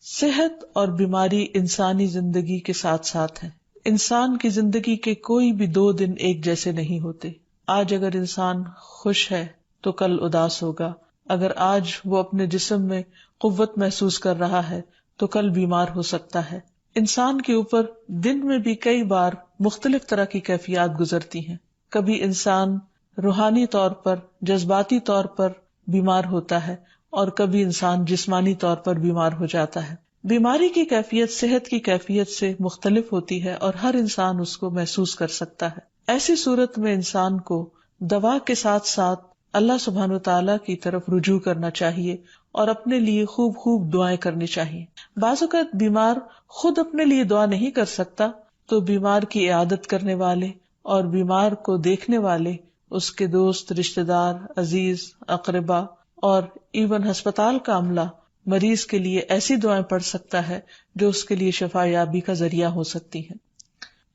صحت اور بیماری انسانی زندگی کے ساتھ ساتھ ہیں. انسان کی زندگی کے کوئی بھی 2 دن ایک جیسے نہیں ہوتے. آج اگر انسان خوش ہے تو کل اداس ہوگا. اگر آج وہ اپنے جسم میں قوت محسوس کر رہا ہے تو کل بیمار ہو سکتا ہے. انسان کے اوپر دن میں بھی کئی بار مختلف طرح کی کیفیات گزرتی ہیں. کبھی انسان روحانی طور پر، جذباتی طور پر بیمار ہوتا ہے اور کبھی انسان جسمانی طور پر بیمار ہو جاتا ہے. بیماری کی کیفیت صحت کی کیفیت سے مختلف ہوتی ہے اور ہر انسان اس کو محسوس کر سکتا ہے. ایسی صورت میں انسان کو دوا کے ساتھ ساتھ اللہ سبحانہ وتعالیٰ کی طرف رجوع کرنا چاہیے اور اپنے لیے خوب خوب دعائیں کرنی چاہیے. بعض اوقات بیمار خود اپنے لیے دعا نہیں کر سکتا تو بیمار کی عیادت کرنے والے اور بیمار کو دیکھنے والے، اس کے دوست، رشتہ دار، عزیز، اقربا اور ایون ہسپتال کا عملہ مریض کے لیے ایسی دعائیں پڑھ سکتا ہے جو اس کے لیے شفا یابی کا ذریعہ ہو سکتی ہیں.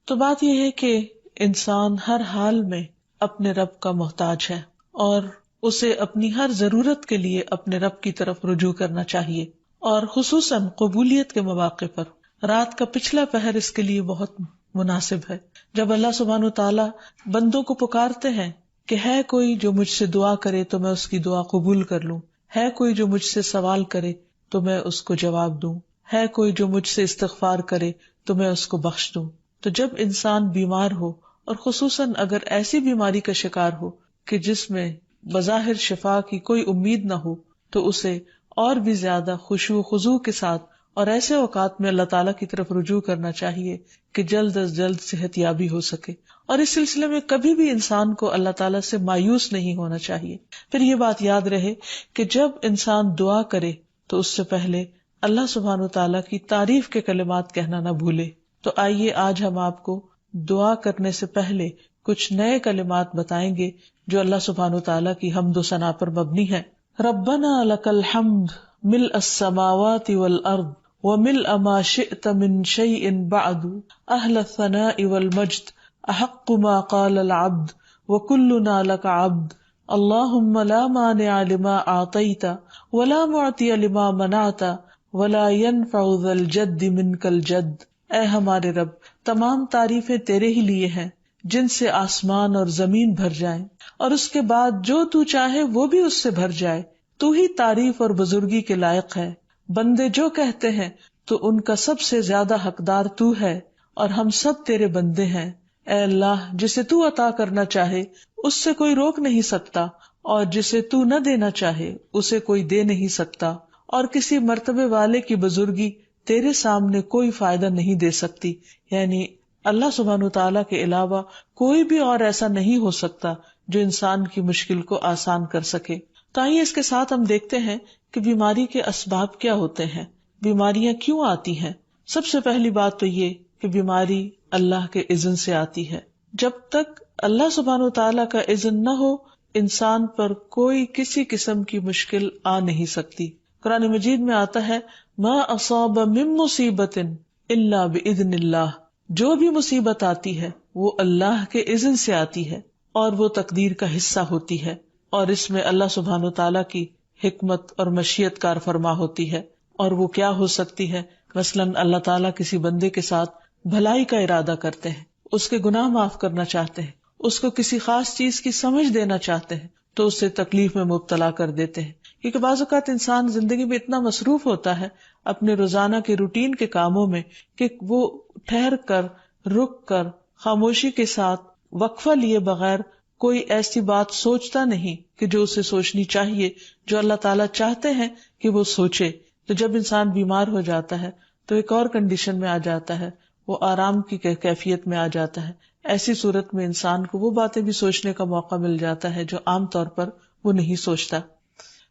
تو بات یہ ہے کہ انسان ہر حال میں اپنے رب کا محتاج ہے اور اسے اپنی ہر ضرورت کے لیے اپنے رب کی طرف رجوع کرنا چاہیے، اور خصوصاً قبولیت کے مواقع پر رات کا پچھلا پہر اس کے لیے بہت مناسب ہے. جب اللہ سبحانہ وتعالیٰ بندوں کو پکارتے ہیں کہ ہے کوئی جو مجھ سے دعا کرے تو میں اس کی دعا قبول کر لوں، ہے کوئی جو مجھ سے سوال کرے تو میں اس کو جواب دوں، ہے کوئی جو مجھ سے استغفار کرے تو میں اس کو بخش دوں. تو جب انسان بیمار ہو اور خصوصاً اگر ایسی بیماری کا شکار ہو کہ جس میں بظاہر شفا کی کوئی امید نہ ہو تو اسے اور بھی زیادہ خشوع و خضوع کے ساتھ اور ایسے اوقات میں اللہ تعالیٰ کی طرف رجوع کرنا چاہیے کہ جلد از جلد صحت یابی ہو سکے. اور اس سلسلے میں کبھی بھی انسان کو اللہ تعالیٰ سے مایوس نہیں ہونا چاہیے. پھر یہ بات یاد رہے کہ جب انسان دعا کرے تو اس سے پہلے اللہ سبحانہ وتعالیٰ کی تعریف کے کلمات کہنا نہ بھولے. تو آئیے آج ہم آپ کو دعا کرنے سے پہلے کچھ نئے کلمات بتائیں گے جو اللہ سبحانہ وتعالیٰ کی حمد و ثنا پر مبنی ہے. ربنا لک الحمد ملء السماوات والارض وملء ما شئت من شيء بعد اهل الثناء والمجد احق ما قال العبد وكلنا لك عبد اللهم لا مانع لما اعطيت ولا معطي لما منعت ولا ينفع ذا الجد منك الجد. اے ہمارے رب، تمام تعریفیں تیرے ہی لیے ہیں جن سے آسمان اور زمین بھر جائیں اور اس کے بعد جو تو چاہے وہ بھی اس سے بھر جائے. تو ہی تعریف اور بزرگی کے لائق ہے. بندے جو کہتے ہیں تو ان کا سب سے زیادہ حقدار تو ہے اور ہم سب تیرے بندے ہیں. اے اللہ، جسے تو عطا کرنا چاہے اس سے کوئی روک نہیں سکتا اور جسے تو نہ دینا چاہے اسے کوئی دے نہیں سکتا، اور کسی مرتبے والے کی بزرگی تیرے سامنے کوئی فائدہ نہیں دے سکتی. یعنی اللہ سبحانہ وتعالیٰ کے علاوہ کوئی بھی اور ایسا نہیں ہو سکتا جو انسان کی مشکل کو آسان کر سکے. تو آئیے اس کے ساتھ ہم دیکھتے ہیں کہ بیماری کے اسباب کیا ہوتے ہیں، بیماریاں کیوں آتی ہیں. سب سے پہلی بات تو یہ کہ بیماری اللہ کے اذن سے آتی ہے. جب تک اللہ سبحانہ وتعالیٰ کا اذن نہ ہو انسان پر کوئی کسی قسم کی مشکل آ نہیں سکتی. قرآن مجید میں آتا ہے ما اصاب من مصیبت الا باذن اللہ. جو بھی مصیبت آتی ہے وہ اللہ کے اذن سے آتی ہے اور وہ تقدیر کا حصہ ہوتی ہے، اور اس میں اللہ سبحانہ وتعالیٰ کی حکمت اور مشیت کار فرما ہوتی ہے. اور وہ کیا ہو سکتی ہے؟ مثلاً اللہ تعالیٰ کسی بندے کے ساتھ بھلائی کا ارادہ کرتے ہیں، اس کے گناہ معاف کرنا چاہتے ہیں، اس کو کسی خاص چیز کی سمجھ دینا چاہتے ہیں تو اسے تکلیف میں مبتلا کر دیتے ہیں. کیونکہ بعض اوقات انسان زندگی میں اتنا مصروف ہوتا ہے اپنے روزانہ کے روٹین کے کاموں میں کہ وہ ٹھہر کر، رک کر، خاموشی کے ساتھ وقفہ لیے بغیر کوئی ایسی بات سوچتا نہیں کہ جو اسے سوچنی چاہیے، جو اللہ تعالیٰ چاہتے ہیں کہ وہ سوچے. تو جب انسان بیمار ہو جاتا ہے تو ایک اور کنڈیشن میں آ جاتا ہے، وہ آرام کی کیفیت میں آ جاتا ہے. ایسی صورت میں انسان کو وہ باتیں بھی سوچنے کا موقع مل جاتا ہے جو عام طور پر وہ نہیں سوچتا.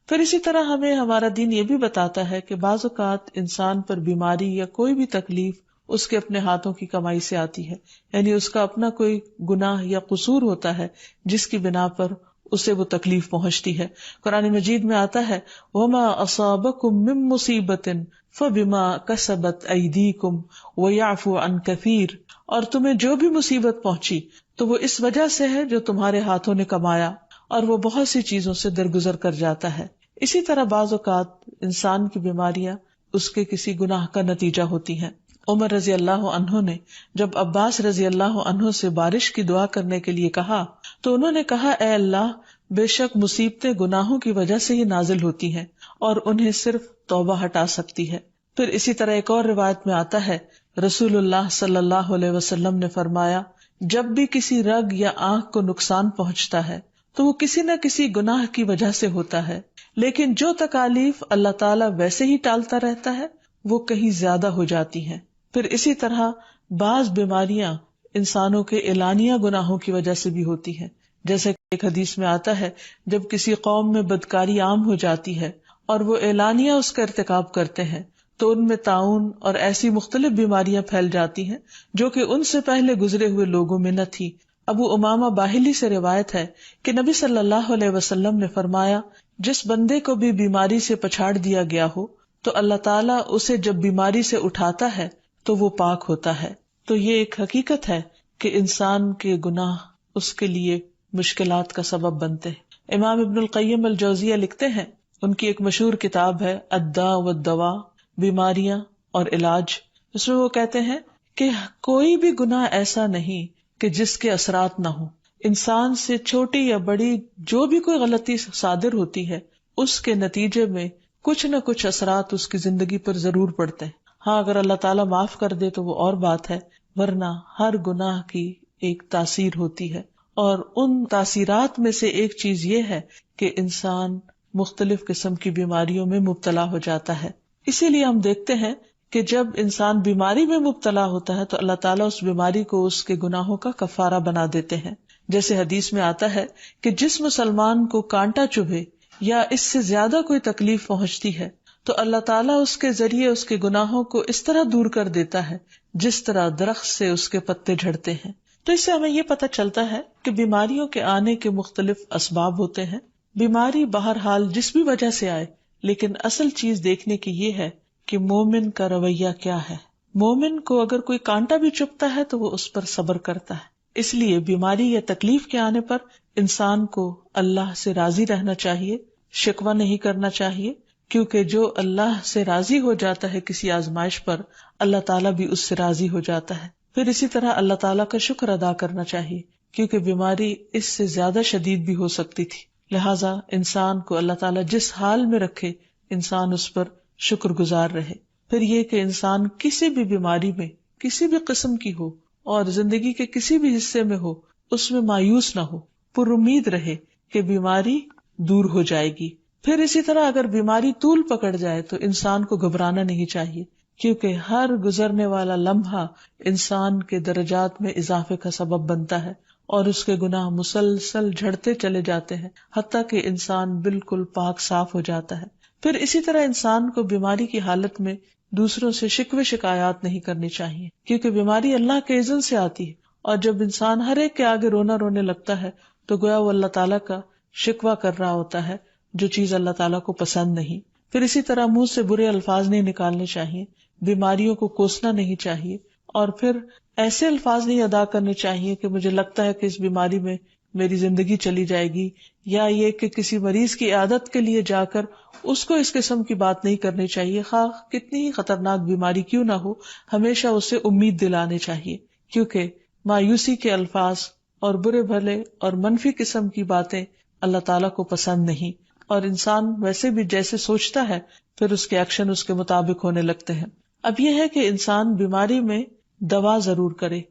پھر اسی طرح ہمیں ہمارا دین یہ بھی بتاتا ہے کہ بعض اوقات انسان پر بیماری یا کوئی بھی تکلیف اس کے اپنے ہاتھوں کی کمائی سے آتی ہے، یعنی اس کا اپنا کوئی گناہ یا قصور ہوتا ہے جس کی بنا پر اسے وہ تکلیف پہنچتی ہے. قرآن مجید میں آتا ہے وَمَا أَصَابَكُم مِّن مُّصِيبَةٍ فَبِمَا كَسَبَتْ أَيْدِيكُمْ وَيَعْفُو عَن كَثِيرٍ. اور تمہیں جو بھی مصیبت پہنچی تو وہ اس وجہ سے ہے جو تمہارے ہاتھوں نے کمایا، اور وہ بہت سی چیزوں سے درگزر کر جاتا ہے. اسی طرح بعض اوقات انسان کی بیماریاں اس کے کسی گناہ کا نتیجہ ہوتی ہیں۔ عمر رضی اللہ عنہ نے جب عباس رضی اللہ عنہ سے بارش کی دعا کرنے کے لیے کہا تو انہوں نے کہا، اے اللہ، بے شک مصیبتیں گناہوں کی وجہ سے ہی نازل ہوتی ہیں اور انہیں صرف توبہ ہٹا سکتی ہے۔ پھر اسی طرح ایک اور روایت میں آتا ہے، رسول اللہ صلی اللہ علیہ وسلم نے فرمایا، جب بھی کسی رگ یا آنکھ کو نقصان پہنچتا ہے تو وہ کسی نہ کسی گناہ کی وجہ سے ہوتا ہے، لیکن جو تکالیف اللہ تعالیٰ ویسے ہی ٹالتا رہتا ہے وہ کہیں زیادہ ہو جاتی ہیں۔ پھر اسی طرح بعض بیماریاں انسانوں کے اعلانیہ گناہوں کی وجہ سے بھی ہوتی ہیں، جیسے کہ ایک حدیث میں آتا ہے، جب کسی قوم میں بدکاری عام ہو جاتی ہے اور وہ اعلانیہ اس کا ارتکاب کرتے ہیں تو ان میں طاعون اور ایسی مختلف بیماریاں پھیل جاتی ہیں جو کہ ان سے پہلے گزرے ہوئے لوگوں میں نہ تھی۔ ابو امامہ باہلی سے روایت ہے کہ نبی صلی اللہ علیہ وسلم نے فرمایا، جس بندے کو بھی بیماری سے پچھاڑ دیا گیا ہو تو اللہ تعالیٰ اسے جب بیماری سے اٹھاتا ہے تو وہ پاک ہوتا ہے۔ تو یہ ایک حقیقت ہے کہ انسان کے گناہ اس کے لیے مشکلات کا سبب بنتے ہیں۔ امام ابن القیم الجوزیہ لکھتے ہیں، ان کی ایک مشہور کتاب ہے الداء والدواء، بیماریاں اور علاج، اس میں وہ کہتے ہیں کہ کوئی بھی گناہ ایسا نہیں کہ جس کے اثرات نہ ہوں۔ انسان سے چھوٹی یا بڑی جو بھی کوئی غلطی صادر ہوتی ہے اس کے نتیجے میں کچھ نہ کچھ اثرات اس کی زندگی پر ضرور پڑتے ہیں۔ ہاں، اگر اللہ تعالیٰ معاف کر دے تو وہ اور بات ہے، ورنہ ہر گناہ کی ایک تاثیر ہوتی ہے، اور ان تاثیرات میں سے ایک چیز یہ ہے کہ انسان مختلف قسم کی بیماریوں میں مبتلا ہو جاتا ہے۔ اسی لیے ہم دیکھتے ہیں کہ جب انسان بیماری میں مبتلا ہوتا ہے تو اللہ تعالیٰ اس بیماری کو اس کے گناہوں کا کفارہ بنا دیتے ہیں۔ جیسے حدیث میں آتا ہے کہ جس مسلمان کو کانٹا چبھے یا اس سے زیادہ کوئی تکلیف پہنچتی ہے تو اللہ تعالیٰ اس کے ذریعے اس کے گناہوں کو اس طرح دور کر دیتا ہے جس طرح درخت سے اس کے پتے جھڑتے ہیں۔ تو اس سے ہمیں یہ پتہ چلتا ہے کہ بیماریوں کے آنے کے مختلف اسباب ہوتے ہیں۔ بیماری بہرحال جس بھی وجہ سے آئے، لیکن اصل چیز دیکھنے کی یہ ہے کہ مومن کا رویہ کیا ہے۔ مومن کو اگر کوئی کانٹا بھی چبھتا ہے تو وہ اس پر صبر کرتا ہے۔ اس لیے بیماری یا تکلیف کے آنے پر انسان کو اللہ سے راضی رہنا چاہیے، شکوہ نہیں کرنا چاہیے، کیونکہ جو اللہ سے راضی ہو جاتا ہے کسی آزمائش پر، اللہ تعالیٰ بھی اس سے راضی ہو جاتا ہے۔ پھر اسی طرح اللہ تعالیٰ کا شکر ادا کرنا چاہیے، کیونکہ بیماری اس سے زیادہ شدید بھی ہو سکتی تھی، لہٰذا انسان کو اللہ تعالیٰ جس حال میں رکھے انسان اس پر شکر گزار رہے۔ پھر یہ کہ انسان کسی بھی بیماری میں کسی بھی قسم کی ہو اور زندگی کے کسی بھی حصے میں ہو، اس میں مایوس نہ ہو، پر امید رہے کہ بیماری دور ہو جائے گی۔ پھر اسی طرح اگر بیماری طول پکڑ جائے تو انسان کو گھبرانا نہیں چاہیے، کیونکہ ہر گزرنے والا لمحہ انسان کے درجات میں اضافے کا سبب بنتا ہے اور اس کے گناہ مسلسل جھڑتے چلے جاتے ہیں حتیٰ کہ انسان بالکل پاک صاف ہو جاتا ہے۔ پھر اسی طرح انسان کو بیماری کی حالت میں دوسروں سے شکوے شکایات نہیں کرنی چاہیے، کیونکہ بیماری اللہ کے اذن سے آتی ہے، اور جب انسان ہر ایک کے آگے رونے لگتا ہے تو گویا وہ اللہ تعالیٰ کا شکوہ کر رہا ہوتا ہے، جو چیز اللہ تعالیٰ کو پسند نہیں۔ پھر اسی طرح منہ سے برے الفاظ نہیں نکالنے چاہیے، بیماریوں کو کوسنا نہیں چاہیے، اور پھر ایسے الفاظ نہیں ادا کرنے چاہیے کہ مجھے لگتا ہے کہ اس بیماری میں میری زندگی چلی جائے گی، یا یہ کہ کسی مریض کی عیادت کے لیے جا کر اس کو اس قسم کی بات نہیں کرنی چاہیے، خواہ کتنی ہی خطرناک بیماری کیوں نہ ہو، ہمیشہ اسے امید دلانے چاہیے، کیونکہ مایوسی کے الفاظ اور برے بھلے اور منفی قسم کی باتیں اللہ تعالیٰ کو پسند نہیں، اور انسان ویسے بھی جیسے سوچتا ہے پھر اس کے ایکشن اس کے مطابق ہونے لگتے ہیں۔ اب یہ ہے کہ انسان بیماری میں دوا ضرور کرے،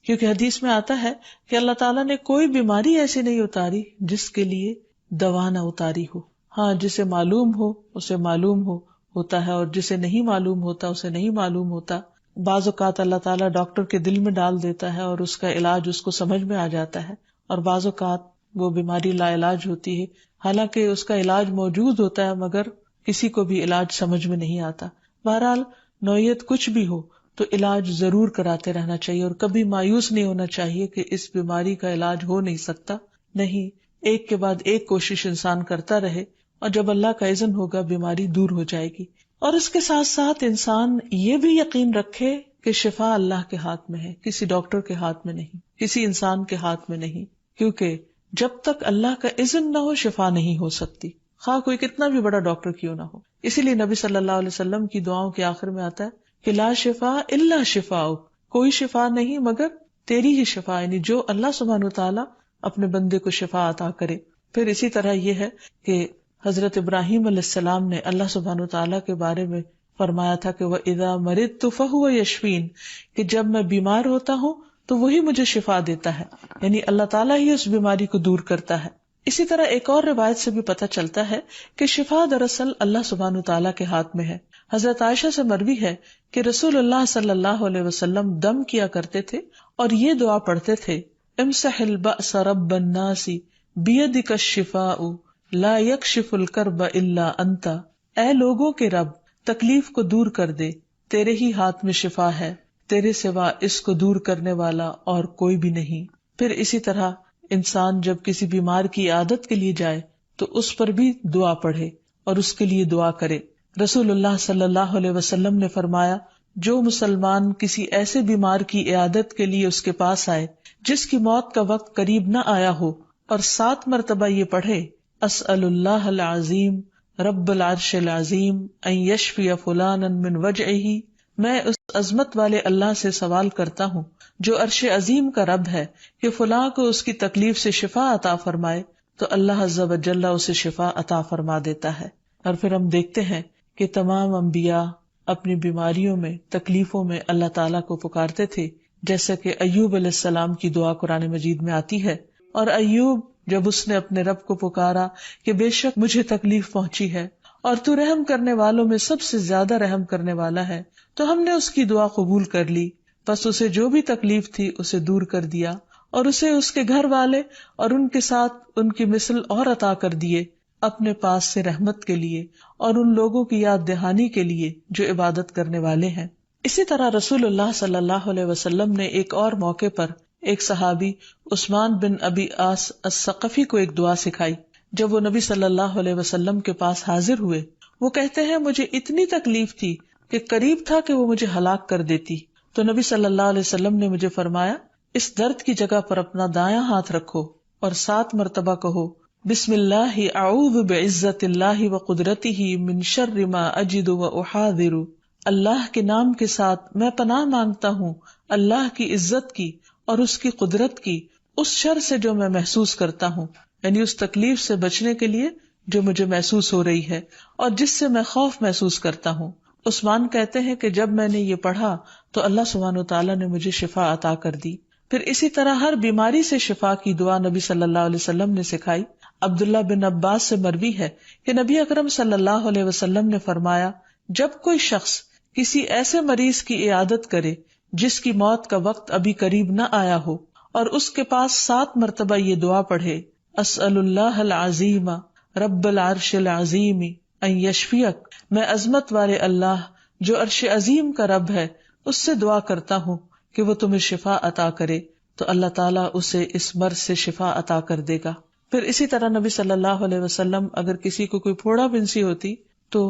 کیونکہ حدیث میں آتا ہے کہ اللہ تعالیٰ نے کوئی بیماری ایسی نہیں اتاری جس کے لیے دوا نہ اتاری ہو۔ ہاں، جسے معلوم ہو اسے معلوم ہوتا ہے، اور جسے نہیں معلوم ہوتا اسے نہیں معلوم ہوتا۔ بعض اوقات اللہ تعالیٰ ڈاکٹر کے دل میں ڈال دیتا ہے اور اس کا علاج اس کو سمجھ میں آ جاتا ہے، اور بعض اوقات وہ بیماری لا علاج ہوتی ہے، حالانکہ اس کا علاج موجود ہوتا ہے مگر کسی کو بھی علاج سمجھ میں نہیں آتا۔ بہرحال نوعیت کچھ بھی ہو تو علاج ضرور کراتے رہنا چاہیے، اور کبھی مایوس نہیں ہونا چاہیے کہ اس بیماری کا علاج ہو نہیں سکتا، نہیں، ایک کے بعد ایک کوشش انسان کرتا رہے، اور جب اللہ کا اذن ہوگا بیماری دور ہو جائے گی۔ اور اس کے ساتھ ساتھ انسان یہ بھی یقین رکھے کہ شفا اللہ کے ہاتھ میں ہے، کسی ڈاکٹر کے ہاتھ میں نہیں، کسی انسان کے ہاتھ میں نہیں، کیونکہ جب تک اللہ کا اذن نہ ہو شفا نہیں ہو سکتی، خواہ کوئی کتنا بھی بڑا ڈاکٹر کیوں نہ ہو. اسی لیے نبی صلی اللہ علیہ وسلم کی دعاؤں کے آخر میں آتا ہے کہ لا شفا الا شفاؤک، کوئی شفا نہیں مگر تیری ہی شفا، یعنی جو اللہ سبحانہ وتعالی اپنے بندے کو شفا عطا کرے. پھر اسی طرح یہ ہے کہ حضرت ابراہیم علیہ السلام نے اللہ سبحانہ وتعالی کے بارے میں فرمایا تھا کہ وَإِذَا مَرِضْتُ فَهُوَ يَشْفِينِ، کہ جب میں بیمار ہوتا ہوں تو وہی مجھے شفا دیتا ہے، یعنی اللہ تعالیٰ ہی اس بیماری کو دور کرتا ہے. اسی طرح ایک اور روایت سے بھی پتہ چلتا ہے کہ شفا دراصل اللہ سبحانہ وتعالی کے ہاتھ میں ہے. حضرت عائشہ سے مروی ہے کہ رسول اللہ صلی اللہ علیہ وسلم دم کیا کرتے تھے اور یہ دعا پڑھتے تھے امسح البأس رب الناس بیدک الشفاء لا یکشف الکرب الا انت، اے لوگوں کے رب تکلیف کو دور کر دے، تیرے ہی ہاتھ میں شفا ہے، تیرے سوا اس کو دور کرنے والا اور کوئی بھی نہیں. پھر اسی طرح انسان جب کسی بیمار کی عیادت کے لیے جائے تو اس پر بھی دعا پڑھے اور اس کے لیے دعا کرے. رسول اللہ صلی اللہ علیہ وسلم نے فرمایا جو مسلمان کسی ایسے بیمار کی عیادت کے لیے اس کے پاس آئے جس کی موت کا وقت قریب نہ آیا ہو اور 7 مرتبہ یہ پڑھے اسأل اللہ العظیم رب العرش العظیم ان یشفی فلانا من وجعہ، میں اس عظمت والے اللہ سے سوال کرتا ہوں جو عرش عظیم کا رب ہے کہ فلاں کو اس کی تکلیف سے شفا عطا فرمائے، تو اللہ عز و جل اسے شفا عطا فرما دیتا ہے. اور پھر ہم دیکھتے ہیں کہ تمام انبیاء اپنی بیماریوں میں تکلیفوں میں اللہ تعالیٰ کو پکارتے تھے، جیسا کہ ایوب علیہ السلام کی دعا قرآن مجید میں آتی ہے. اور ایوب جب اس نے اپنے رب کو پکارا کہ بے شک مجھے تکلیف پہنچی ہے اور تو رحم کرنے والوں میں سب سے زیادہ رحم کرنے والا ہے، تو ہم نے اس کی دعا قبول کر لی، پس اسے جو بھی تکلیف تھی اسے دور کر دیا اور اسے اس کے گھر والے اور ان کے ساتھ ان کی مثل اور عطا کر دیے اپنے پاس سے رحمت کے لیے اور ان لوگوں کی یاد دہانی کے لیے جو عبادت کرنے والے ہیں. اسی طرح رسول اللہ صلی اللہ علیہ وسلم نے ایک اور موقع پر ایک صحابی عثمان بن ابی عاص الثقفی کو ایک دعا سکھائی. جب وہ نبی صلی اللہ علیہ وسلم کے پاس حاضر ہوئے، وہ کہتے ہیں مجھے اتنی تکلیف تھی کہ قریب تھا کہ وہ مجھے ہلاک کر دیتی، تو نبی صلی اللہ علیہ وسلم نے مجھے فرمایا اس درد کی جگہ پر اپنا دایاں ہاتھ رکھو اور 7 مرتبہ کہو بسم اللہ اعوذ بعزت اللہ وقدرتہ من شر ما اجد واحاذر، اللہ کے نام کے ساتھ میں پناہ مانگتا ہوں اللہ کی عزت کی اور اس کی قدرت کی اس شر سے جو میں محسوس کرتا ہوں، یعنی اس تکلیف سے بچنے کے لیے جو مجھے محسوس ہو رہی ہے اور جس سے میں خوف محسوس کرتا ہوں. عثمان کہتے ہیں کہ جب میں نے یہ پڑھا تو اللہ سبحانہ وتعالیٰ نے مجھے شفا عطا کر دی. پھر اسی طرح ہر بیماری سے شفا کی دعا نبی صلی اللہ علیہ وسلم نے سکھائی. عبداللہ بن عباس سے مروی ہے کہ نبی اکرم صلی اللہ علیہ وسلم نے فرمایا جب کوئی شخص کسی ایسے مریض کی عیادت کرے جس کی موت کا وقت ابھی قریب نہ آیا ہو اور اس کے پاس 7 مرتبہ یہ دعا پڑھے اسأل اللہ العظیم رب العرش العظیم ان یشفیک، میں عظمت والے اللہ جو عرش عظیم کا رب ہے اس سے دعا کرتا ہوں کہ وہ تمہیں شفا عطا کرے، تو اللہ تعالیٰ اسے اس مرض سے شفا عطا کر دے گا. پھر اسی طرح نبی صلی اللہ علیہ وسلم اگر کسی کو کوئی پھوڑا بنسی ہوتی تو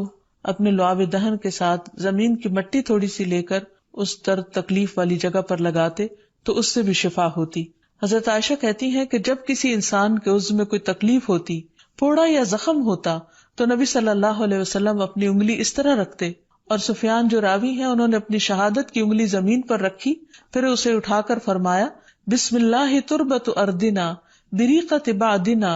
اپنے لعاب دہن کے ساتھ زمین کی مٹی تھوڑی سی لے کر اس درد تکلیف والی جگہ پر لگاتے تو اس سے بھی شفا ہوتی. حضرت عائشہ کہتی ہیں کہ جب کسی انسان کے عضو میں کوئی تکلیف ہوتی، پھوڑا یا زخم ہوتا، تو نبی صلی اللہ علیہ وسلم اپنی انگلی اس طرح رکھتے، اور سفیان جو راوی ہیں انہوں نے اپنی شہادت کی انگلی زمین پر رکھی، پھر اسے اٹھا کر فرمایا بسم اللہ تربت اردنا بریقت بعدنا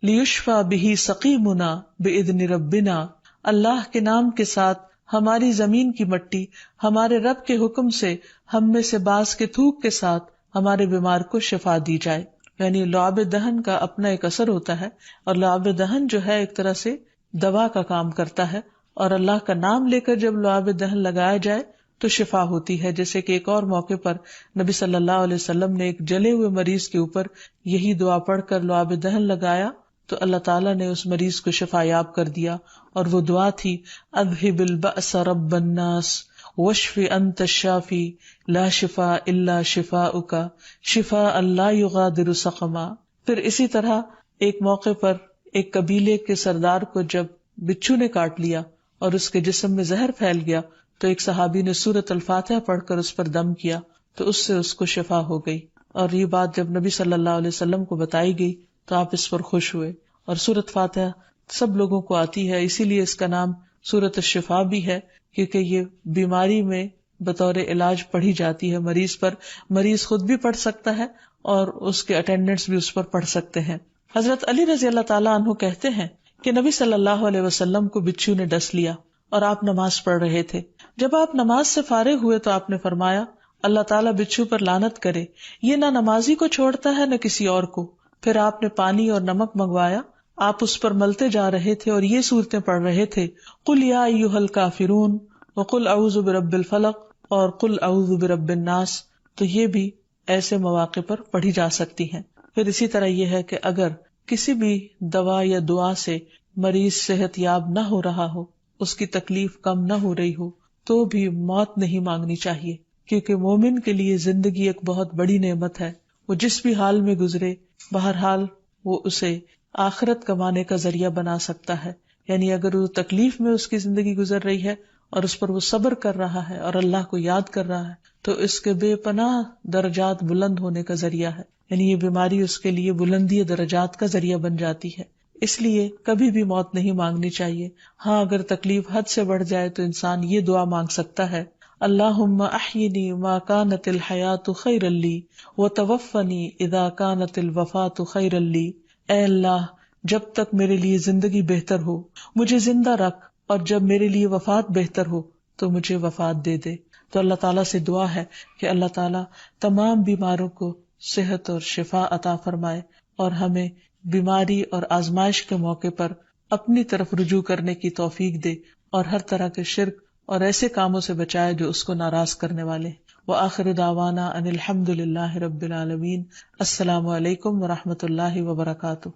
لیشفى به سقیمنا باذن ربنا، اللہ کے نام کے ساتھ ہماری زمین کی مٹی ہمارے رب کے حکم سے ہم میں سے بعض کے تھوک کے ساتھ ہمارے بیمار کو شفا دی جائے. یعنی لعاب دہن کا اپنا ایک اثر ہوتا ہے، اور لعاب دہن جو ہے ایک طرح سے دوا کا کام کرتا ہے، اور اللہ کا نام لے کر جب لعاب دہن لگایا جائے تو شفا ہوتی ہے. جیسے کہ ایک اور موقع پر نبی صلی اللہ علیہ وسلم نے ایک جلے ہوئے مریض کے اوپر یہی دعا پڑھ کر لعاب دہن لگایا تو اللہ تعالیٰ نے اس مریض کو شفا یاب کر دیا، اور وہ دعا تھی اذہب البأس رب الناس واشف انت الشافی لا شفاء الا شفاؤک شفاء لا یغادر سقما. پھر اسی طرح ایک موقع پر ایک قبیلے کے سردار کو جب بچھو نے کاٹ لیا اور اس کے جسم میں زہر پھیل گیا تو ایک صحابی نے سورۃ الفاتحہ پڑھ کر اس پر دم کیا تو اس سے اس کو شفا ہو گئی. اور یہ بات جب نبی صلی اللہ علیہ وسلم کو بتائی گئی تو آپ اس پر خوش ہوئے اور سورۃ فاتحہ سب لوگوں کو آتی ہے، اسی لیے اس کا نام سورۃ الشفا بھی ہے، کیونکہ یہ بیماری میں بطور علاج پڑھی جاتی ہے مریض پر. مریض خود بھی پڑھ سکتا ہے اور اس کے اٹینڈنٹس بھی اس پر پڑھ سکتے ہیں. حضرت علی رضی اللہ تعالیٰ عنہ کہتے ہیں کہ نبی صلی اللہ علیہ وسلم کو بچھو نے ڈس لیا اور آپ نماز پڑھ رہے تھے. جب آپ نماز سے فارغ ہوئے تو آپ نے فرمایا اللہ تعالیٰ بچھو پر لعنت کرے، یہ نہ نمازی کو چھوڑتا ہے نہ کسی اور کو. پھر آپ نے پانی اور نمک منگوایا، آپ اس پر ملتے جا رہے تھے اور یہ صورتیں پڑھ رہے تھے، قل یا ایھا الکافرون وقل اعوذ برب الفلق اور قل اعوذ برب الناس. تو یہ بھی ایسے مواقع پر پڑھی جا سکتی ہیں. پھر اسی طرح یہ ہے کہ اگر کسی بھی دوا یا دعا سے مریض صحت یاب نہ ہو رہا ہو، اس کی تکلیف کم نہ ہو رہی ہو، تو بھی موت نہیں مانگنی چاہیے، کیونکہ مومن کے لیے زندگی ایک بہت بڑی نعمت ہے. وہ جس بھی حال میں گزرے، بہرحال وہ اسے آخرت کمانے کا ذریعہ بنا سکتا ہے. یعنی اگر وہ تکلیف میں اس کی زندگی گزر رہی ہے اور اس پر وہ صبر کر رہا ہے اور اللہ کو یاد کر رہا ہے، تو اس کے بے پناہ درجات بلند ہونے کا ذریعہ ہے. یعنی یہ بیماری اس کے لیے بلندی درجات کا ذریعہ بن جاتی ہے. اس لیے کبھی بھی موت نہیں مانگنی چاہیے. ہاں اگر تکلیف حد سے بڑھ جائے تو انسان یہ دعا مانگ سکتا ہے، اللہم احینی ما کانت الحیات خیرا لی وتوفنی اذا کانت الوفات خیرا لی. اے اللہ، جب تک میرے لیے زندگی بہتر ہو مجھے زندہ رکھ، اور جب میرے لیے وفات بہتر ہو تو مجھے وفات دے دے. تو اللہ تعالیٰ سے دعا ہے کہ اللہ تعالیٰ تمام بیماروں کو صحت اور شفا عطا فرمائے اور ہمیں بیماری اور آزمائش کے موقع پر اپنی طرف رجوع کرنے کی توفیق دے اور ہر طرح کے شرک اور ایسے کاموں سے بچائے جو اس کو ناراض کرنے والے. وآخر دعوانا ان الحمد للہ رب العالمین. السلام علیکم ورحمۃ اللہ وبرکاتہ.